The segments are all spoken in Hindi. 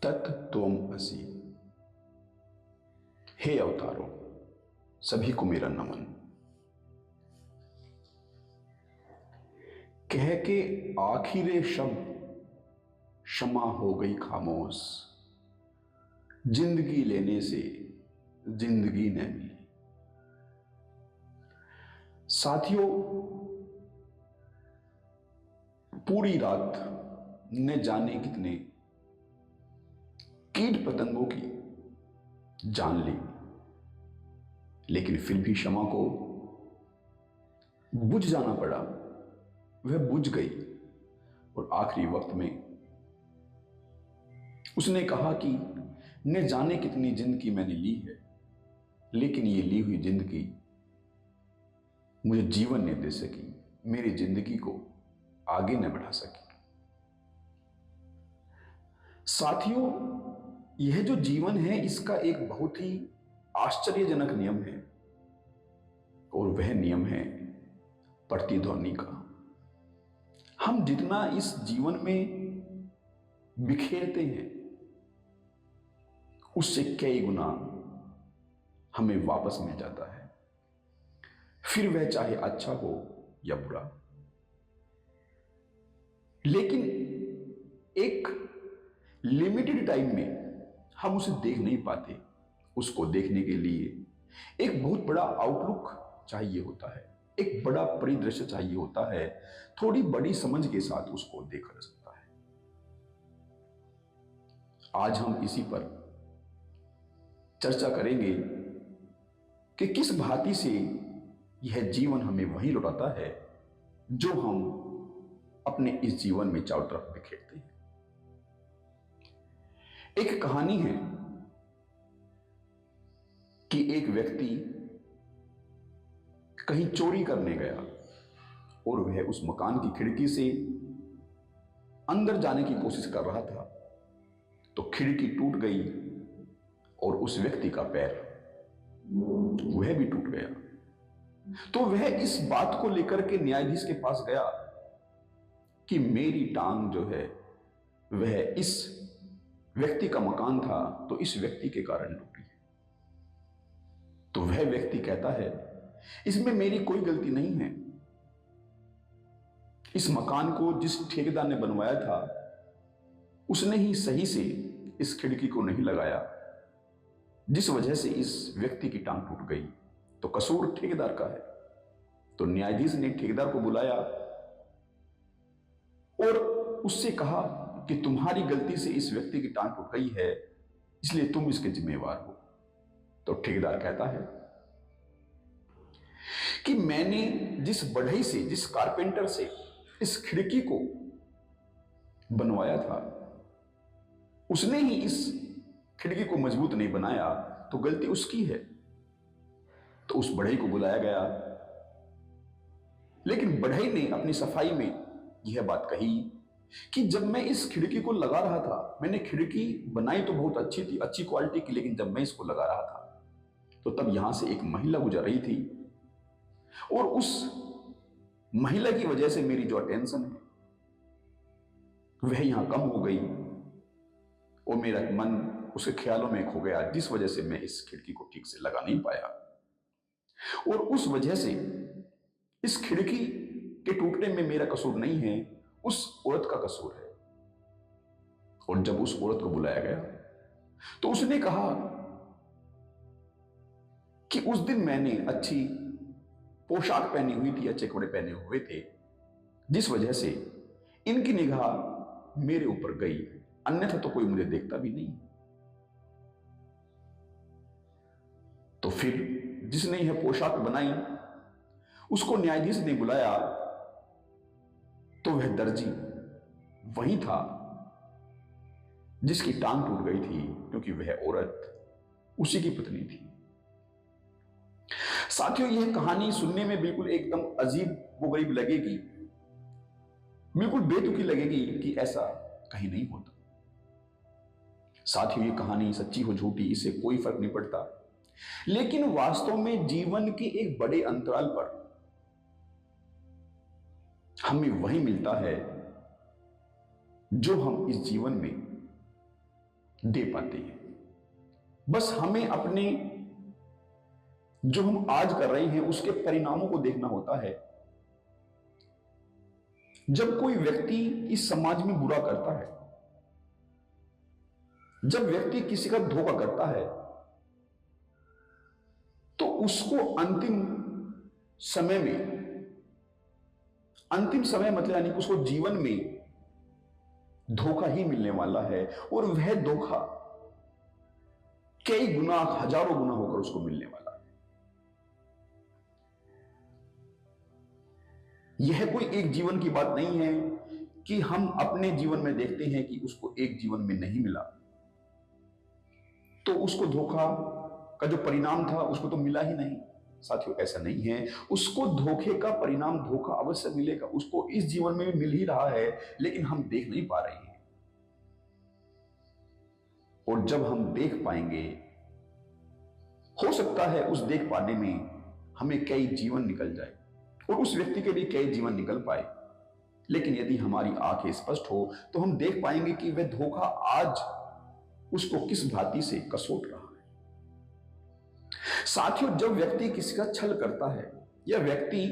तत् त्वम असि। हे अवतारों, सभी को मेरा नमन। कह के आखिरे शब्द क्षमा हो गई खामोश, जिंदगी लेने से जिंदगी न मिली। साथियों, पूरी रात न जाने कितने कीट पतंगों की जान ली, लेकिन फिर भी क्षमा को बुझ जाना पड़ा। वह बुझ गई और आखिरी वक्त में उसने कहा कि न जाने कितनी जिंदगी मैंने ली है, लेकिन ये ली हुई जिंदगी मुझे जीवन नहीं दे सकी, मेरी जिंदगी को आगे न बढ़ा सकी। साथियों, यह जो जीवन है इसका एक बहुत ही आश्चर्यजनक नियम है, और वह नियम है प्रतिध्वनि का। हम जितना इस जीवन में बिखेरते हैं, उससे कई गुना हमें वापस मिल जाता है, फिर वह चाहे अच्छा हो या बुरा। लेकिन एक लिमिटेड टाइम में हम उसे देख नहीं पाते। उसको देखने के लिए एक बहुत बड़ा आउटलुक चाहिए होता है, एक बड़ा परिदृश्य चाहिए होता है, थोड़ी बड़ी समझ के साथ उसको देखा जा सकता है। आज हम इसी पर चर्चा करेंगे कि किस भांति से यह जीवन हमें वही लौटाता है जो हम अपने इस जीवन में चारों तरफ बिखेरते हैं। एक कहानी है कि एक व्यक्ति कहीं चोरी करने गया और वह उस मकान की खिड़की से अंदर जाने की कोशिश कर रहा था, तो खिड़की टूट गई और उस व्यक्ति का पैर वह भी टूट गया। तो वह इस बात को लेकर के न्यायाधीश के पास गया कि मेरी टांग जो है वह इस व्यक्ति का मकान था, तो इस व्यक्ति के कारण टूटी है। तो वह व्यक्ति कहता है, इसमें मेरी कोई गलती नहीं है। इस मकान को जिस ठेकेदार ने बनवाया था उसने ही सही से इस खिड़की को नहीं लगाया, जिस वजह से इस व्यक्ति की टांग टूट गई, तो कसूर ठेकेदार का है। तो न्यायाधीश ने ठेकेदार को बुलाया और उससे कहा कि तुम्हारी गलती से इस व्यक्ति की टांग टूट गई है, इसलिए तुम इसके जिम्मेवार हो। तो ठेकेदार कहता है कि मैंने जिस बढ़ई से, जिस कारपेंटर से इस खिड़की को बनवाया था, उसने ही इस खिड़की को मजबूत नहीं बनाया, तो गलती उसकी है। तो उस बढ़ई को बुलाया गया, लेकिन बढ़ई ने अपनी सफाई में यह बात कही कि जब मैं इस खिड़की को लगा रहा था, मैंने खिड़की बनाई तो बहुत अच्छी थी, अच्छी क्वालिटी की, लेकिन जब मैं इसको लगा रहा था तो तब यहां से एक महिला गुजर रही थी और उस महिला की वजह से मेरी जो अटेंशन है वह यहां कम हो गई और मेरा मन उसके ख्यालों में खो गया, जिस वजह से मैं इस खिड़की को ठीक से लगा नहीं पाया। और उस वजह से इस खिड़की के टूटने में मेरा कसूर नहीं है, उस औरत का कसूर है। और जब उस औरत को बुलाया गया तो उसने कहा कि उस दिन मैंने अच्छी पोशाक पहनी हुई थी, अच्छे कपड़े पहने हुए थे, जिस वजह से इनकी निगाह मेरे ऊपर गई, अन्यथा तो कोई मुझे देखता भी नहीं। तो फिर जिसने यह पोशाक बनाई उसको न्यायाधीश ने बुलाया, तो वह दर्जी वही था जिसकी टांग टूट गई थी, क्योंकि वह औरत उसी की पत्नी थी। साथियों, यह कहानी सुनने में बिल्कुल एकदम अजीब लगेगी, बिल्कुल बेतुकी लगेगी कि ऐसा कहीं नहीं होता। साथियों, यह कहानी सच्ची हो झूठी इससे कोई फर्क नहीं पड़ता, लेकिन वास्तव में जीवन के एक बड़े अंतराल पर हमें वही मिलता है जो हम इस जीवन में दे पाते हैं। बस हमें अपने जो हम आज कर रहे हैं उसके परिणामों को देखना होता है। जब कोई व्यक्ति इस समाज में बुरा करता है, जब व्यक्ति किसी का धोखा करता है, तो उसको अंतिम समय मतलब यानी कि उसको जीवन में धोखा ही मिलने वाला है, और वह धोखा कई गुना, हजारों गुना होकर उसको मिलने वाला है। यह कोई एक जीवन की बात नहीं है कि हम अपने जीवन में देखते हैं कि उसको एक जीवन में नहीं मिला तो उसको धोखा का जो परिणाम था उसको तो मिला ही नहीं। साथियों, ऐसा नहीं है। उसको धोखे का परिणाम, धोखा अवश्य मिलेगा, उसको इस जीवन में भी मिल ही रहा है, लेकिन हम देख नहीं पा रहे हैं। और जब हम देख पाएंगे, हो सकता है उस देख पाने में हमें कई जीवन निकल जाए और उस व्यक्ति के भी कई जीवन निकल पाए, लेकिन यदि हमारी आंखें स्पष्ट हो तो हम देख पाएंगे कि वह धोखा आज उसको किस भांति से कसोट रहा है। साथियों, जब व्यक्ति किसी का छल करता है या व्यक्ति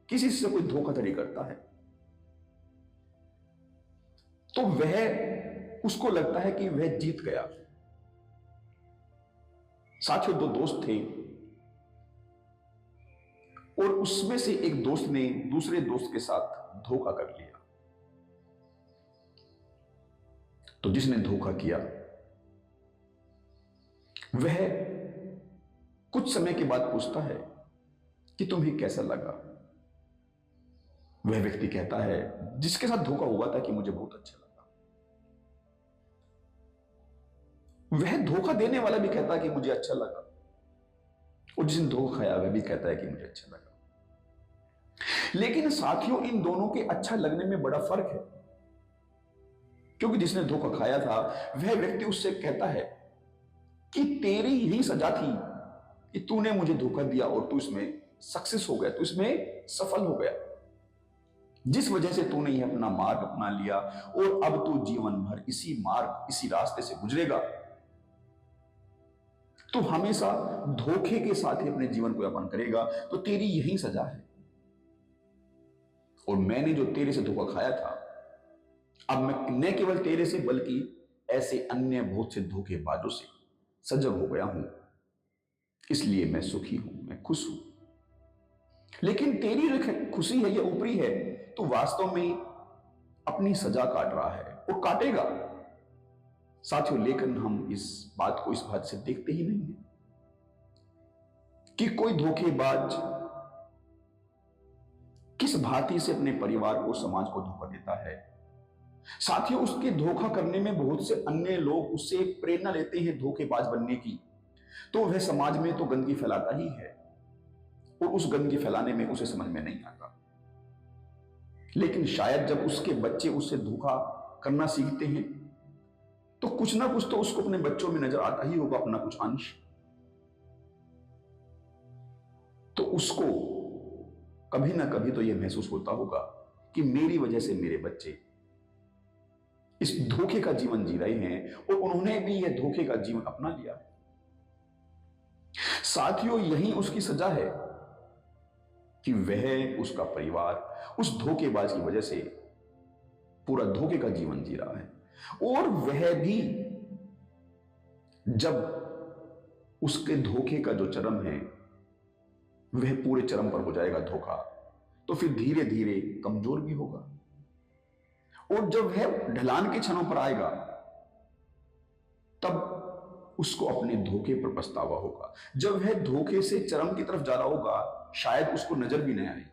किसी से कोई धोखाधड़ी करता है तो वह, उसको लगता है कि वह जीत गया। साथियों, दो दोस्त थे और उसमें से एक दोस्त ने दूसरे दोस्त के साथ धोखा कर लिया। तो जिसने धोखा किया वह कुछ समय के बाद पूछता है कि तुम्हें कैसा लगा। वह व्यक्ति कहता है जिसके साथ धोखा हुआ था कि मुझे बहुत अच्छा लगा। वह धोखा देने वाला भी कहता है कि मुझे अच्छा लगा, और जिसने धोखा खाया वह भी कहता है कि मुझे अच्छा लगा। लेकिन साथियों, इन दोनों के अच्छा लगने में बड़ा फर्क है, क्योंकि जिसने धोखा खाया था वह व्यक्ति उससे कहता है कि तेरी ही सजा थी कि तूने मुझे धोखा दिया और तू इसमें सक्सेस हो गया, तू इसमें सफल हो गया, जिस वजह से तूने यह अपना मार्ग अपना लिया और अब तू जीवन भर इसी मार्ग, इसी रास्ते से गुजरेगा। तू हमेशा धोखे के साथ ही अपने जीवन को यापन करेगा, तो तेरी यही सजा है। और मैंने जो तेरे से धोखा खाया था, अब मैं न केवल तेरे से बल्कि ऐसे अन्य बहुत से धोखेबाजों से सजग हो गया हूं, इसलिए मैं सुखी हूं, मैं खुश हूं। लेकिन तेरी जो खुशी है यह ऊपरी है, तो वास्तव में अपनी सजा काट रहा है और काटेगा। साथियों, लेकिन हम इस बात को इस बात से देखते ही नहीं है कि कोई धोखेबाज किस भांति से अपने परिवार को, समाज को धोखा देता है। साथियों, उसके धोखा करने में बहुत से अन्य लोग उससे प्रेरणा लेते हैं धोखेबाज बनने की, तो वह समाज में तो गंदगी फैलाता ही है और उस गंदगी फैलाने में उसे समझ में नहीं आता। लेकिन शायद जब उसके बच्चे उससे धोखा करना सीखते हैं तो कुछ ना कुछ तो उसको अपने बच्चों में नजर आता ही होगा, अपना कुछ अंश। तो उसको कभी ना कभी तो यह महसूस होता होगा कि मेरी वजह से मेरे बच्चे इस धोखे का जीवन जी रहे हैं और उन्होंने भी यह धोखे का जीवन अपना लिया है। साथियों, यही उसकी सजा है कि वह, उसका परिवार उस धोखेबाज की वजह से पूरा धोखे का जीवन जी रहा है, और वह भी जब उसके धोखे का जो चरम है वह पूरे चरम पर हो जाएगा धोखा, तो फिर धीरे धीरे कमजोर भी होगा, और जब वह ढलान के क्षणों पर आएगा तब उसको अपने धोखे पर पछतावा होगा। जब वह धोखे से चरम की तरफ जा रहा होगा शायद उसको नजर भी नहीं आए,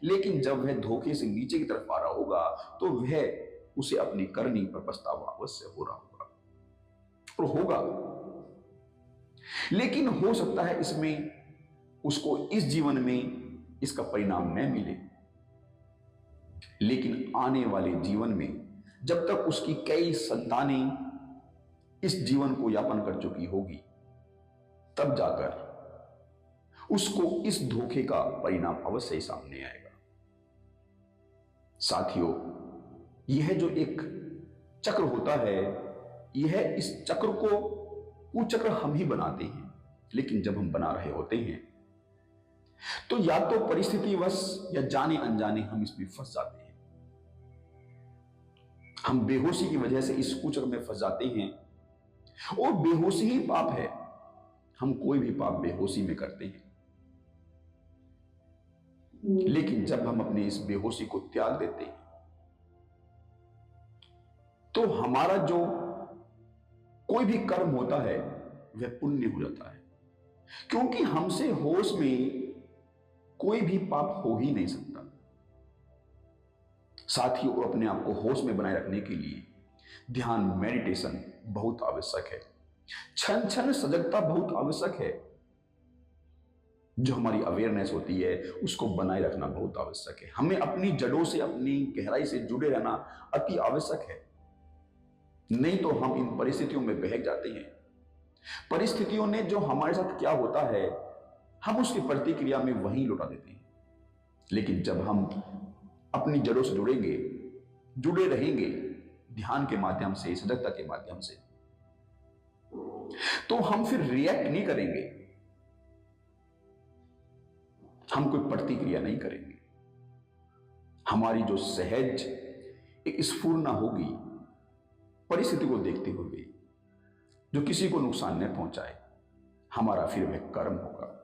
लेकिन जब वह धोखे से नीचे की तरफ आ रहा होगा तो वह, उसे अपनी करनी पर पछतावा अवश्य हो रहा होगा और होगा। लेकिन हो सकता है इसमें उसको इस जीवन में इसका परिणाम न मिले, लेकिन आने वाले जीवन में जब तक उसकी कई संतानें इस जीवन को यापन कर चुकी होगी, तब जाकर उसको इस धोखे का परिणाम अवश्य ही सामने आएगा। साथियों, यह जो एक चक्र होता है यह इस चक्र को, कुचक्र हम ही बनाते हैं। लेकिन जब हम बना रहे होते हैं तो या तो परिस्थितिवश या जाने अनजाने हम इसमें फंस जाते हैं। हम बेहोशी की वजह से इस कुचक्र में फंस जाते हैं, और बेहोशी ही पाप है। हम कोई भी पाप बेहोशी में करते हैं। लेकिन जब हम अपनी इस बेहोशी को त्याग देते हैं तो हमारा जो कोई भी कर्म होता है वह पुण्य हो जाता है, क्योंकि हमसे होश में कोई भी पाप हो ही नहीं सकता। साथ ही और अपने आप को होश में बनाए रखने के लिए ध्यान, मेडिटेशन बहुत आवश्यक है। क्षण क्षण सजगता बहुत आवश्यक है। जो हमारी अवेयरनेस होती है उसको बनाए रखना बहुत आवश्यक है। हमें अपनी जड़ों से, अपनी गहराई से जुड़े रहना अति आवश्यक है। नहीं तो हम इन परिस्थितियों में बहक जाते हैं। परिस्थितियों ने जो हमारे साथ क्या होता है हम उसकी प्रतिक्रिया में वहीं लौटा देते हैं। लेकिन जब हम अपनी जड़ों से जुड़ेंगे, जुड़े रहेंगे ध्यान के माध्यम से, सजगता के माध्यम से, तो हम फिर रिएक्ट नहीं करेंगे, हम कोई प्रतिक्रिया नहीं करेंगे। हमारी जो सहज एक स्फुरना होगी परिस्थिति को देखते हुए, जो किसी को नुकसान न पहुंचाए, हमारा फिर वह कर्म होगा।